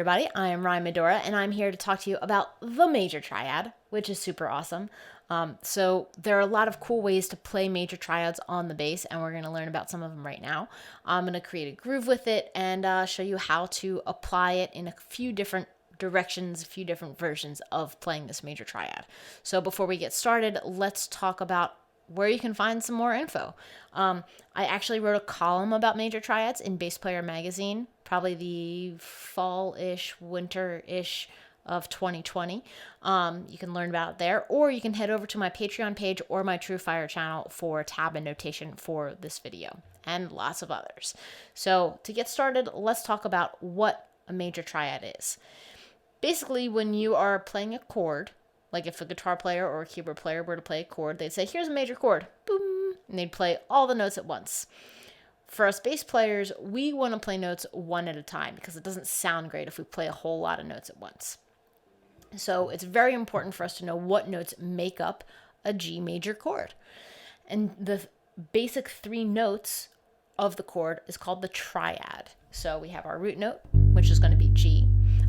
everybody. I am Ryan Medora, and I'm here to talk to you about the major triad, which is super awesome. So there are a lot of cool ways to play major triads on the bass, and we're going to learn about some of them right now. I'm going to create a groove with it and show you how to apply it in a few different directions, a few different versions of playing this major triad. So before we get started, let's talk about where you can find some more info. I actually wrote a column about major triads in Bass Player magazine, probably the fall-ish, winter-ish of 2020. You can learn about it there, or you can head over to my Patreon page or my TrueFire channel for tab and notation for this video, and lots of others. So to get started, let's talk about what a major triad is. Basically, when you are playing a chord, like if a guitar player or a keyboard player were to play a chord, they'd say, here's a major chord, boom, and they'd play all the notes at once. For us bass players, we want to play notes one at a time because it doesn't sound great if we play a whole lot of notes at once. So it's very important for us to know what notes make up a G major chord. And the basic three notes of the chord is called the triad. So we have our root note, which is going to be G,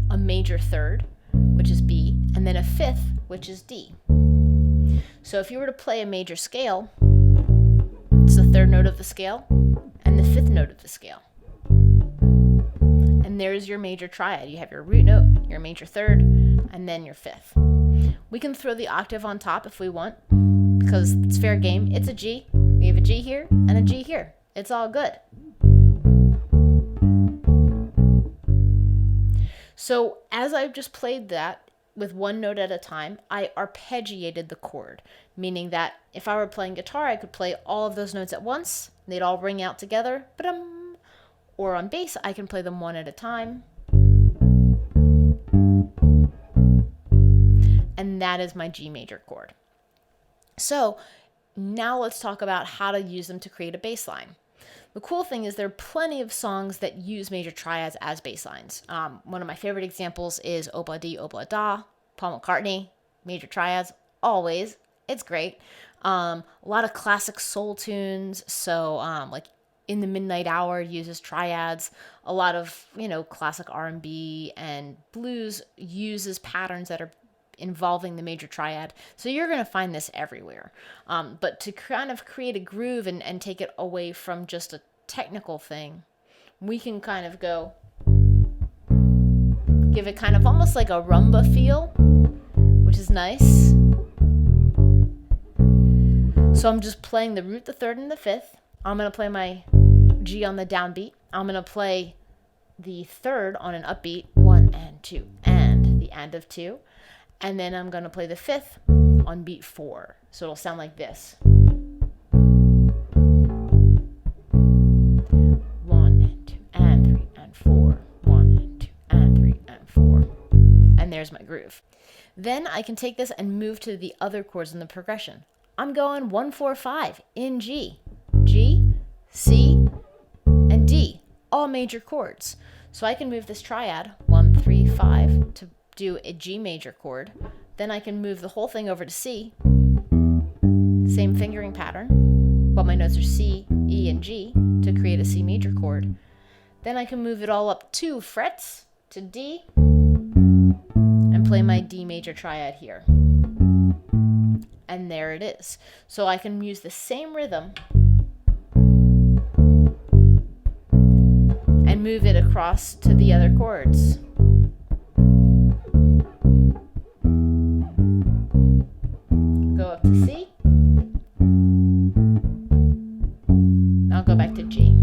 a major third, which is B, and then a fifth, which is D. So if you were to play a major scale, it's the third note of the scale and the fifth note of the scale. And there's your major triad. You have your root note, your major third, and then your fifth. We can throw the octave on top if we want, because it's fair game. It's a G. We have a G here and a G here. It's all good. So as I've just played that with one note at a time, I arpeggiated the chord, meaning that if I were playing guitar, I could play all of those notes at once. They'd all ring out together. Ba-dum. Or on bass, I can play them one at a time. And that is my G major chord. So now let's talk about how to use them to create a bass line. The cool thing is there are plenty of songs that use major triads as bass lines. One of my favorite examples is Obla Di Obla Da, Paul McCartney, major triads, always. It's great. A lot of classic soul tunes, so like In the Midnight Hour uses triads. A lot of, classic R&B and blues uses patterns that are involving the major triad. So you're going to find this everywhere. But to kind of create a groove and take it away from just a technical thing, we can kind of give it kind of almost like a rumba feel, which is nice. So I'm just playing the root, the third, and the fifth. I'm going to play my G on the downbeat. I'm going to play the third on an upbeat, 1 and 2, and the end of 2. And then I'm going to play the fifth on beat 4. So it'll sound like this. 1 and 2 and 3 and 4. 1 and 2 and 3 and 4. And there's my groove. Then I can take this and move to the other chords in the progression. I'm going 1, 4, 5 in G. G, C, and D. All major chords. So I can move this triad 1, 3, 5 to do a G major chord. Then I can move the whole thing over to C. Same fingering pattern, but my notes are C, E, and G to create a C major chord. Then I can move it all up 2 frets to D and play my D major triad here. And there it is. So I can use the same rhythm and move it across to the other chords. Go up to C. I'll go back to G.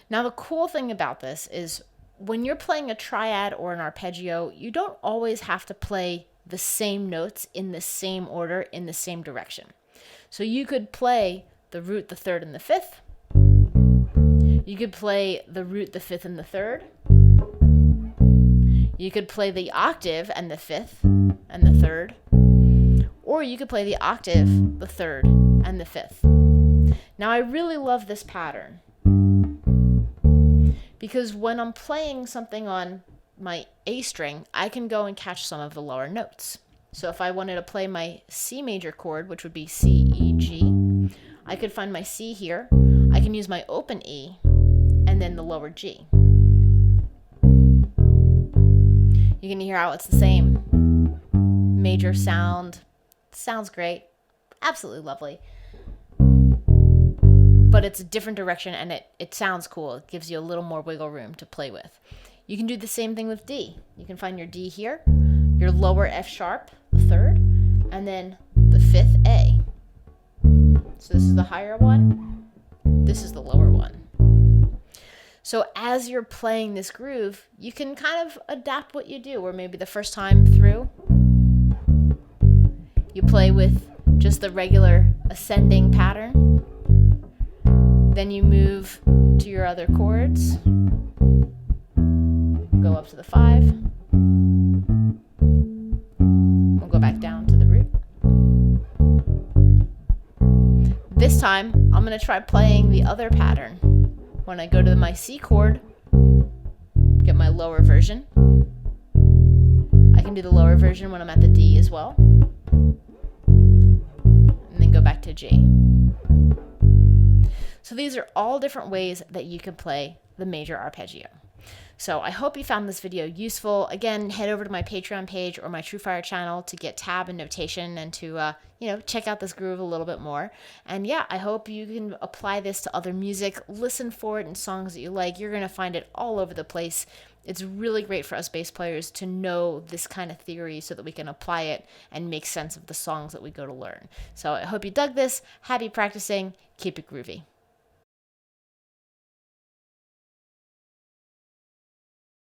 Now the cool thing about this is when you're playing a triad or an arpeggio, you don't always have to play the same notes in the same order in the same direction. So you could play the root, the third, and the fifth. You could play the root, the fifth, and the third. You could play the octave and the fifth and the third. Or you could play the octave, the third, and the fifth. Now I really love this pattern because when I'm playing something on my A string, I can go and catch some of the lower notes. So if I wanted to play my C major chord, which would be C, E, G, I could find my C here. I can use my open E and then the lower G. You can hear how it's the same major sound. Sounds great. Absolutely lovely. But it's a different direction, and it sounds cool. It gives you a little more wiggle room to play with. You can do the same thing with D. You can find your D here, your lower F sharp, the third, and then the fifth A. So this is the higher one. This is the lower one. So as you're playing this groove, you can kind of adapt what you do, or maybe the first time through, you play with just the regular ascending pattern. Then you move to your other chords. Go up to the 5. We'll go back down to the root. This time, I'm going to try playing the other pattern. When I go to my C chord, get my lower version. I can do the lower version when I'm at the D as well. And then go back to G. So these are all different ways that you can play the major arpeggio. So I hope you found this video useful. Again, head over to my Patreon page or my TrueFire channel to get tab and notation and to check out this groove a little bit more. And yeah, I hope you can apply this to other music. Listen for it in songs that you like. You're going to find it all over the place. It's really great for us bass players to know this kind of theory so that we can apply it and make sense of the songs that we go to learn. So I hope you dug this. Happy practicing. Keep it groovy.